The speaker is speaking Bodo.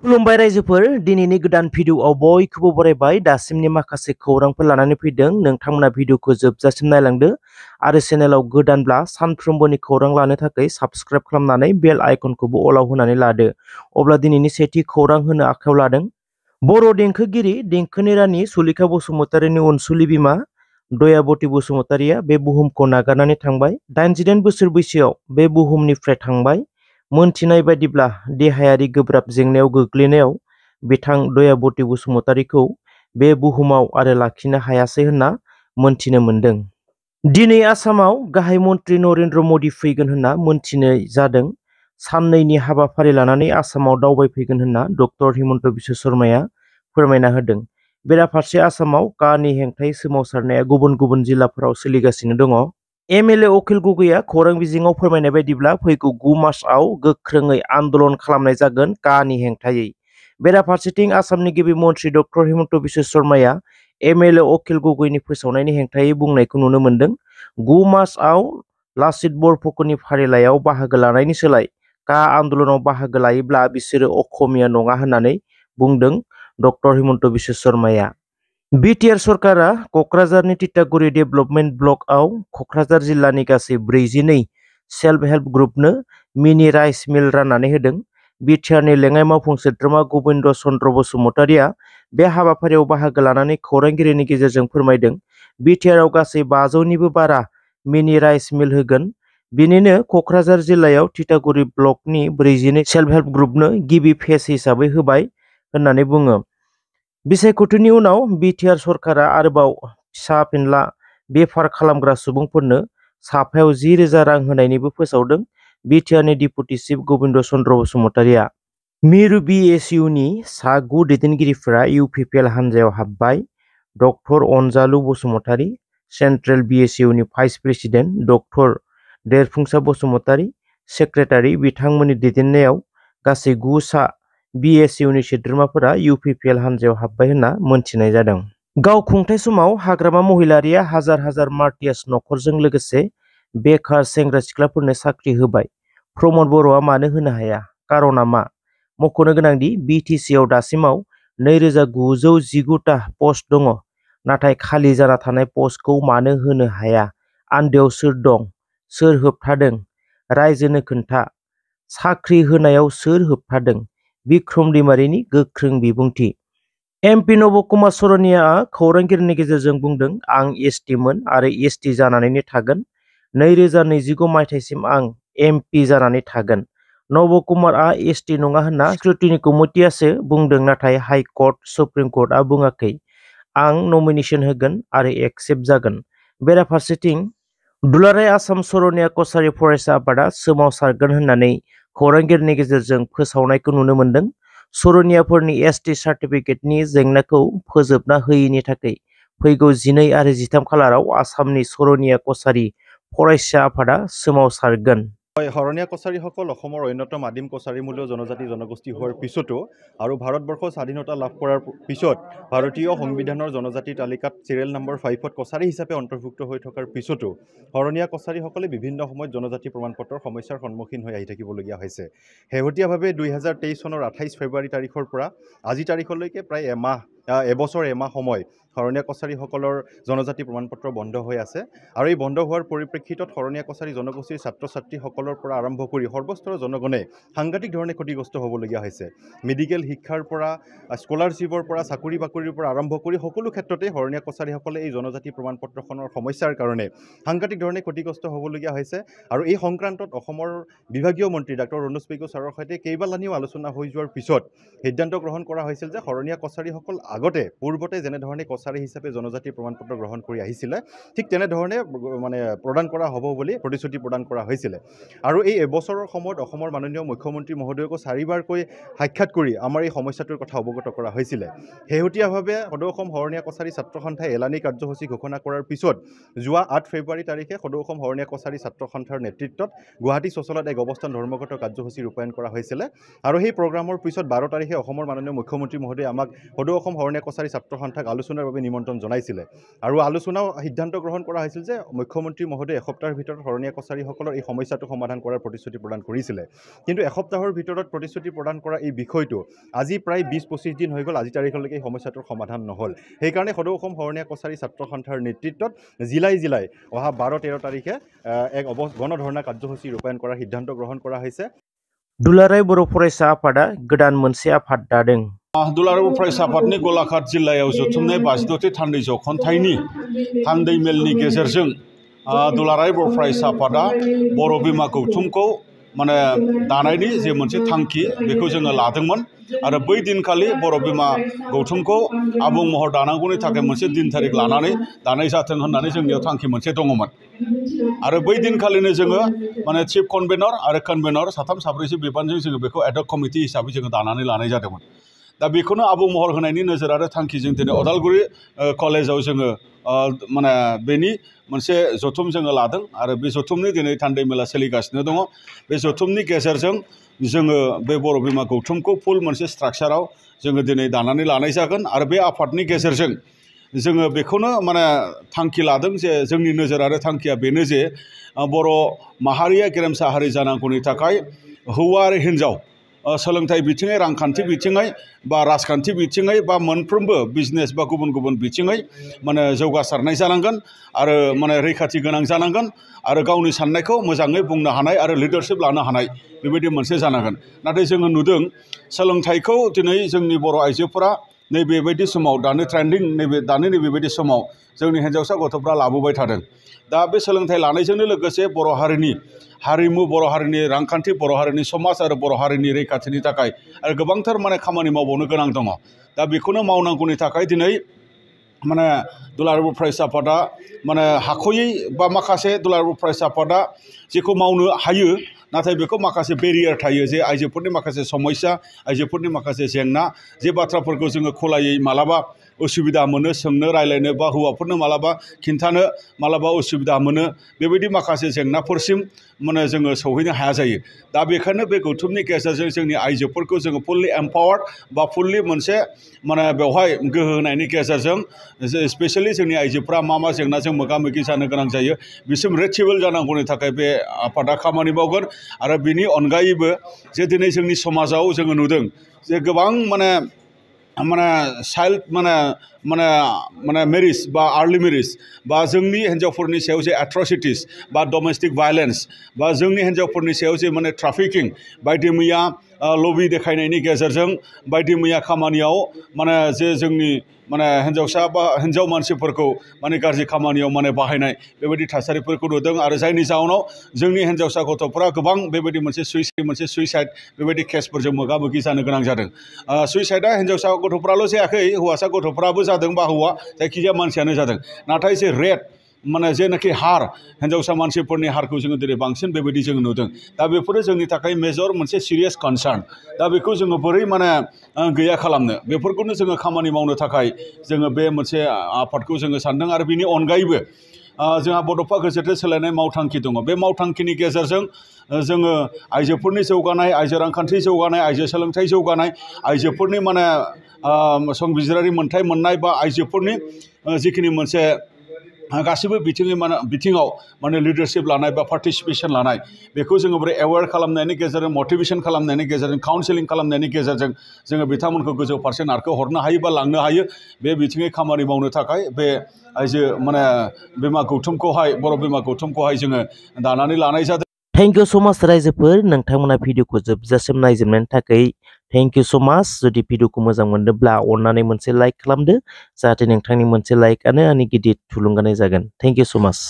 खुलुमबाय रायजोफोर दिनैनि गोदान भिडिअआव बयखौबो बरायबाय दासिमनि माखासे खौरांफोर लानानै फैदों नोंथांमोना भिडिअखौ जोबजासिम नायलांदो आरो चेनेलाव गोदानब्ला सानफ्रोमबोनि खौरां लानो थाखाय साबस्क्राइब खालामनानै बेल आइकनखौबो अलाव होनानै लादो अब्ला दिनैनि सेथि खौरां होनो आखायाव लादों बर' देंखोगिरि देंखोनि रानि सुलेखा बसुमतारीनि अनसुलि बिमा दयाबती बसुमतारीया बे बुहुमखौ नागारनानै थांबाय 88 बोसोर बैसोआव बे बुहुमनिफ्राय थांबाय मोनथिनाय बायदिब्ला देहायारि गोब्राब जेंनायाव गोग्लैनायाव बिथां दयाबती बसुमतारीखौ बे बुहुमाव आरो लाखिनो हायासै होनना मोनथिनो मोन्दों। दिनै आसामाव गाहाय मन्त्रि नरेन्द्र मदि फैगोन होनना मोनथिनाय जादों। साननैनि हाबाफारि लानानै आसामाव दावबायफैगोन होनना डक्टर हिमन्त बिश्व शर्माया फोरमायना होदों। बेराफारसे आसामाव कानि हेंथायै सोमावसारनाया गुबुन गुबुन जिल्लाफोराव सोलिगासिनो दङ। एमएलए अखिल गगैआ खौरां बिजोङाव फोरमायनाय बायदिब्ला फैगौ 9 मार्चआव गोख्रोङै आन्दोलन खालामनाय जागोन कानि हेंथायै। बेराफारसेथिं आसामनि गिबि मन्त्रि डक्टर हिमन्त बिश्व शर्माया एमएलए अखिल गगैनि फोसावनायनि हेंथायै बुंनायखौ नुनो मोन्दों। 9 मार्चआव लाचित बरफुकननि फारिलाइयाव बाहागो लानायनि सोलाय का आन्दोलनाव बाहागो लायोब्ला बिसोरो अखमिया नङा होननानै बुंदों डक्टर हिमन्त बिश्व शर्माया। बिटिआर सरकारा कक्राझारनि तितागुरि डेभेलपमेन्ट ब्लकआव कक्राझार जिल्लानि गासै 42 सेल्फ हेल्प ग्रुपनो मिनि राइस मिल राननानै होदों। बिटिआरनि लेङाइ मावफुं सोद्रोमा गबिन्द चन्द्र बसुमतारीया बे हाबाफारियाव बाहागो लानानै खौरांगिरिनि गेजेरजों फोरमायदों। बिटिआरआव गासै 500निबो बारा मिनि राइस मिल होगोन। बिनिनो कक्राझार जिल्लायाव तितागुरि ब्लकनि 42 सेल्फ हेल्प ग्रुपनो गिबि फेज हिसाबै होबाय होननानै बुङो। बिसायख'थिनि उनाव बिटिआर सरकारा आरोबाव फिसा फिनला बेफार खालामग्रा सुबुंफोरनो साफायाव 10,000 रां होनायनिबो फोसावदों बिटिआरनि डिपुटि चिफ गबिन्द चन्द्र बसुमतारीया। मिरु बिएसइउनि सा 9 दैदेनगिरिफोरा इउपिपिएल हान्जायाव हाबबाय। डक्टर अनजालु बसुमतारी, सेन्ट्रेल बिएसइउनि vice president doctor Derphungsa Basumatary, secretary बिथांमोननि दैदेननायाव गासै 9 सा बिएसइउनि सोद्रोमाफोरा इउपिपिएल हान्जायाव हाबबाय होनना मोनथिनाय जादों। गावखुंथाय समाव हाग्रामा महिलारिया हाजार हाजार मार्टियास नखरजों लोगोसे बेखार सेंग्रा सिख्लाफोरनो साख्रि होबाय। प्रमद बर'आ मानो होनो हाया? कारना मा? मख'नो गोनांदि बिटिसिआव दासिमाव 2919टा पस्ट दङ। नाथाय खालि जाना थानाय पस्टखौ मानो होनो हाया? आन्दोआव सोर दं? सोर होबथादों? रायजोनो खोन्था। साख्रि होनायाव सोर होबथादों? बिक्रम दैमारिनि गोख्रों बिबुंथि। एमपि नब कुमार सरनियाआ खौरांगिरिनि गेजेरजों बुंदों आं एसटिमोन आरो एसटि जानानैनो थागोन। 2025 मायथाइसिम आं एमपि जानानै थागोन। नब कुमारआ एसटि नङा होनना स्क्रुटिनि कमिटियासो बुंदों नाथाय हाइकर्ट सुप्रिम कर्टआ बुङाखै। आं नमिनेशन होगोन आरो एक्सेप्ट जागोन। बेराफारसेथिं दुलाराय आसाम सरनिया कछारी फरायसा आफादा सोमावसारगोन होननानै खौरांगिरिनि गेजेरजों फोसावनायखौ नुनो मोन्दों। सरनियाफोरनि एसटि सार्टिफिकेटनि जेंनाखौ फोजोबना होयैनि थाखाय फैगौ 12 आरो 13 खालाराव आसामनि सरनिया कछारी फरायसा आफादा सोमावसारगोन। শৰণীয়া কছাৰীসকল অসমৰ অন্যতম আদিম কছাৰীমূলীয় জনজাতি জনগোষ্ঠী হোৱাৰ পিছতো আৰু ভাৰতবৰ্ষ স্বাধীনতা লাভ কৰাৰ পিছত ভাৰতীয় সংবিধানৰ জনজাতি তালিকাত চিৰিয়েল নম্বৰ 5ত কছাৰী হিচাপে অন্তৰ্ভুক্ত হৈ থকাৰ পিছতো শৰণীয়া কছাৰীসকলে বিভিন্ন সময়ত জনজাতি প্ৰমাণপত্ৰৰ সমস্যাৰ সন্মুখীন হৈ আহি থাকিবলগীয়া হৈছে। শেহতীয়াভাৱে 2023 চনৰ 28 ফেব্ৰুৱাৰী তাৰিখৰ পৰা আজি তাৰিখলৈকে প্ৰায় এবছৰ এমাহ সময় শৰণীয়া কছাৰীসকলৰ জনজাতি প্ৰমাণপত্ৰ বন্ধ হৈ আছে আৰু এই বন্ধ হোৱাৰ পৰিপ্ৰেক্ষিতত শৰণীয়া কছাৰী জনগোষ্ঠীৰ ছাত্ৰ ছাত্ৰীসকলৰ পৰা আৰম্ভ কৰি সৰ্বস্তৰৰ জনগণে সাংঘাতিক ধৰণে ক্ষতিগ্ৰস্ত হ'বলগীয়া হৈছে। মেডিকেল শিক্ষাৰ পৰা স্কলাৰশ্বিপৰ পৰা চাকৰি বাকৰিৰ পৰা আৰম্ভ কৰি সকলো ক্ষেত্ৰতে শৰণীয়া কছাৰীসকলে এই জনজাতি প্ৰমাণপত্ৰখনৰ সমস্যাৰ কাৰণে সাংঘাতিক ধৰণে ক্ষতিগ্ৰস্ত হ'বলগীয়া হৈছে আৰু এই সংক্ৰান্তত অসমৰ বিভাগীয় মন্ত্ৰী ডাক্তৰ ৰণোজ পেগু ছাৰৰ সৈতে কেইবালানিও আলোচনা হৈ যোৱাৰ পিছত সিদ্ধান্ত গ্ৰহণ কৰা হৈছিল যে শৰণীয়া কছাৰীসকল পূৰ্বতে যেনেধৰণে কছাৰী হিচাপে জনজাতি প্ৰমাণপত্ৰ গ্ৰহণ কৰি আহিছিলে ঠিক তেনেধৰণে প্ৰদান কৰা হ'ব বুলি প্ৰতিশ্ৰুতি প্ৰদান কৰা হৈছিলে। আৰু এই এবছৰৰ সময়ত অসমৰ মাননীয় মুখ্যমন্ত্ৰী মহোদয়কো 4বাৰকৈ সাক্ষাৎ কৰি আমাৰ এই সমস্যাটোৰ কথা অৱগত কৰা হৈছিলে। শেহতীয়াভাৱে সদৌ অসম শৰণীয়া কছাৰী ছাত্ৰ সন্থাই এলানি কাৰ্যসূচী ঘোষণা কৰাৰ পিছত যোৱা 8 ফেব্ৰুৱাৰী তাৰিখে সদৌ অসম শৰণীয়া কছাৰী ছাত্ৰ সন্থাৰ নেতৃত্বত গুৱাহাটী চচলত এক অৱস্থান ধৰ্মঘট কাৰ্যসূচী ৰূপায়ণ কৰা হৈছিলে আৰু সেই প্ৰগ্ৰামৰ পিছত 12 তাৰিখে অসমৰ মাননীয় মুখ্যমন্ত্ৰী মহোদয়ে আমাক সদৌ অসম শৰণীয়া কছাৰী ছাত্ৰ সন্থাক আলোচনাৰ বাবে নিমন্ত্ৰণ জনাইছিলে আৰু আলোচনা সিদ্ধান্ত গ্ৰহণ কৰা হৈছিল যে মুখ্যমন্ত্ৰী মহোদয়ে এসপ্তাহৰ ভিতৰত শৰণীয়া কছাৰীসকলৰ এই সমস্যাটো সমাধান কৰাৰ প্ৰতিশ্ৰুতি প্ৰদান কৰিছিলে কিন্তু এসপ্তাহৰ ভিতৰত প্ৰতিশ্ৰুতি প্ৰদান কৰা এই বিষয়টো আজি প্ৰায় 20-25 দিন হৈ গ'ল আজি তাৰিখলৈকে এই সমস্যাটোৰ সমাধান নহ'ল সেইকাৰণে সদৌ অসম শৰণীয়া কছাৰী ছাত্ৰ সন্থাৰ নেতৃত্বত জিলাই অহা 12-13 তাৰিখে এক গণধৰ্ণা কাৰ্যসূচী ৰূপায়ণ কৰাৰ সিদ্ধান্ত গ্ৰহণ কৰা হৈছে दुलाराय बर' फरायसा आफादा गोदान मोनसे आफाद दादों दुलाराय बर' फरायसा आफादनि गलाघाट जिल्लायाव जथुमनाय 52थि थान्दै जख'न्थाइनि थान्दै मेलनि गेजेरजों दुलाराय बर' फरायसा आफादा बर' बिमा गौथुमखौ माने दानायनि जे मोनसे थांखि बेखौ जोङो लादोंमोन आरो बै दिनखालि बर' बिमा गौथुमखौ आबुं महर दानांगौनि थाखाय मोनसे दिन थारिख लानानै दानाय जाथों होननानै जोंनियाव थांखि मोनसे दङमोन आरो बै दिनखालिनो जोङो माने चिफ कनभेनर आरो कनभेनर साथाम साब्रैसो बिबानजों जोङो बेखौ एडहक कमिटि हिसाबै जोङो दानानै लानाय जादोंमोन दा बेखौनो आबुं महर होनायनि नोजोर आरो थांखिजों दिनै अदालगुरि कलेजाव जोङो माने बेनि मोनसे जथुम जोङो लादों आरो बे जथुमनि दिनै थान्दै मेला सोलिगासिनो दङ बे जथुमनि गेजेरजों जोङो बे बर' बिमा गौथुमखौ फुल मोनसे स्ट्राक्चाराव जोङो दिनै दानानै लानाय जागोन आरो बे आफादनि गेजेरजों जोङो बेखौनो माने थांखि लादों जे जोंनि नोजोर आरो थांखिया बेनो जे बर' माहारिया गेरेमसा हारि जानांगौनि थाखाय हौवा आरो हिन्जाव सोलोंथाइ बिथिङै रांखान्थि बिथिङै बा राजखान्थि बिथिङै बा मोनफ्रोमबो बिजनेस बा गुबुन गुबुन बिथिङै माने जौगासारनाय जानांगोन आरो माने रैखाथि गोनां जानांगोन आरो गावनि साननायखौ मोजाङै बुंनो हानाय आरो लिडारशिप लानो हानाय बेबायदि मोनसे जानांगोन नाथाय जोङो नुदों सोलोंथाइखौ दिनै जोंनि बर' आइजोफोरा नैबेबायदि समाव दानि ट्रेन्डिं नैबेबायदि समाव जोंनि हिन्जावसा गथ'फ्रा लाबोबाय थादों दा बे सोलोंथाइ लानायजोंनो लोगोसे बर' हारिनि हारिमु बर' हारिनि रांखान्थि बर' हारिनि समाज आरो बर' हारिनि रैखाथिनि थाखाय आरो गोबांथार माने खामानि मावबावनो गोनां दङ दा बेखौनो मावनांगौनि थाखाय दिनै माने दुलाराय बर' फरायसा आफादा माने हाख'यै बा माखासे दुलाराय बर' फरायसा आफादा जेखौ मावनो हायो नाथाय बेखौ माखासे बेरियार थायो जे आइजोफोरनि माखासे समस्या आइजोफोरनि माखासे जेंना जे बाथ्राफोरखौ जोङो खुलायै मालाबा उसुबिदा मोनो सोंनो रायलायनो बा हौवाफोरनो मालाबा खिन्थानो मालाबा उसुबिदा मोनो बेबायदि माखासे जेंनाफोरसिम माने जोङो सौहैनो हाया जायो दा बेखायनो बे गौथुमनि गेजेरजों जोंनि आइजोफोरखौ जोङो फुल्लि एम्पावार्ड बा फुल्लि मोनसे माने बेवहाय गोहो होनायनि गेजेरजों स्पेसियेलि जोंनि आइजोफ्रा मा जेंनाजों मोगा मोगि जानो गोनां जायो बिसिम रिचेबल जानांगौनि थाखाय बे आफादा खामानि मावगोन आरो बिनि अनगायैबो जे दिनै जोंनि समाजाव जोङो नुदों जे गोबां माने चाइल्ड माने मेरिज बा आर्लि मेरिज बा जोंनि हिन्जावफोरनि सायाव जे एट्रसिटिस बा डमेस्टिक भायलेन्स बा जोंनि हिन्जावफोरनि सायाव जे माने ट्राफिकिं बायदि मैया लबि देखायनायनि गेजेरजों बायदि मैया खामानियाव माने जे जोंनि माने हिन्जावसा बा हिन्जाव मानसिफोरखौ माने गाज्रि खामानियाव माने बाहायनाय बेबायदि थासारिफोरखौ नुदों आरो जायनि जाउनाव जोंनि हिन्जावसा गथ'फोरा गोबां बेबायदि मोनसे सुइसाइड बेबायदि केसफोरजों मोगा मोगि जानो गोनां जादों सुइसाइडआ हिन्जावसा गथ'फ्राल' जायाखै हौवासा गथ'फ्राबो जादों बा हौवा जायखिजाया मानसियानो जादों नाथाय जे रेट माने जेनाखि हार हिन्जावसा मानसिफोरनि हारखौ जोङो दिनै बांसिन बेबायदि जोङो नुदों दा बेफोरो जोंनि थाखाय मेजर मोनसे सिरियास कनसार्न दा बेखौ जोङो बोरै माने गैया खालामनो बेफोरखौनो जोङो खामानि मावनो थाखाय जोङो बे मोनसे आफादखौ जोङो सानदों आरो बिनि अनगायैबो जोंहा बड'फा गोजोनथाय सोलायनाय मावथांखि दङ बे मावथांखिनि गेजेरजों जोङो आइजोफोरनि जौगानाय आइजो रांखान्थि जौगानाय आइजो सोलोंथाइ जौगानाय आइजोफोरनि माने संबिजिरारि मोन्थाय मोननाय बा आइजोफोरनि जिखिनि मोनसे गासिबो बिथिङाव माने लिडारशिप लानाय बा पार्टिसिपेसन लानाय बेखौ जोङो बोरै एवेयार खालामनायनि गेजेरजों मटिभेसन खालामनायनि गेजेरजों काउन्सिलिं खालामनायनि गेजेरजों जोङो बिथांमोनखौ गोजौ फारसे नारखोहरनो हायो बा लांनो हायो बे बिथिङै खामानि मावनो थाखाय बे आइजो माने बिमा गौथुमखौहाय बर' बिमा गौथुमखौहाय जोङो दानानै लानाय जादों थेंक इउ सो माच रायजोफोर नोंथांमोना भिडिअखौ जोबजासिम नायजोबनायनि थाखाय थेंक इउ सो माच जुदि भिडिअखौ मोजां मोनदोंब्ला अननानै मोनसे लाइक खालामदो जाहाथे नोंथांनि मोनसे लाइकआनो आंनि गिदिर थुलुंगानाय जागोन थेंक इउ सो माच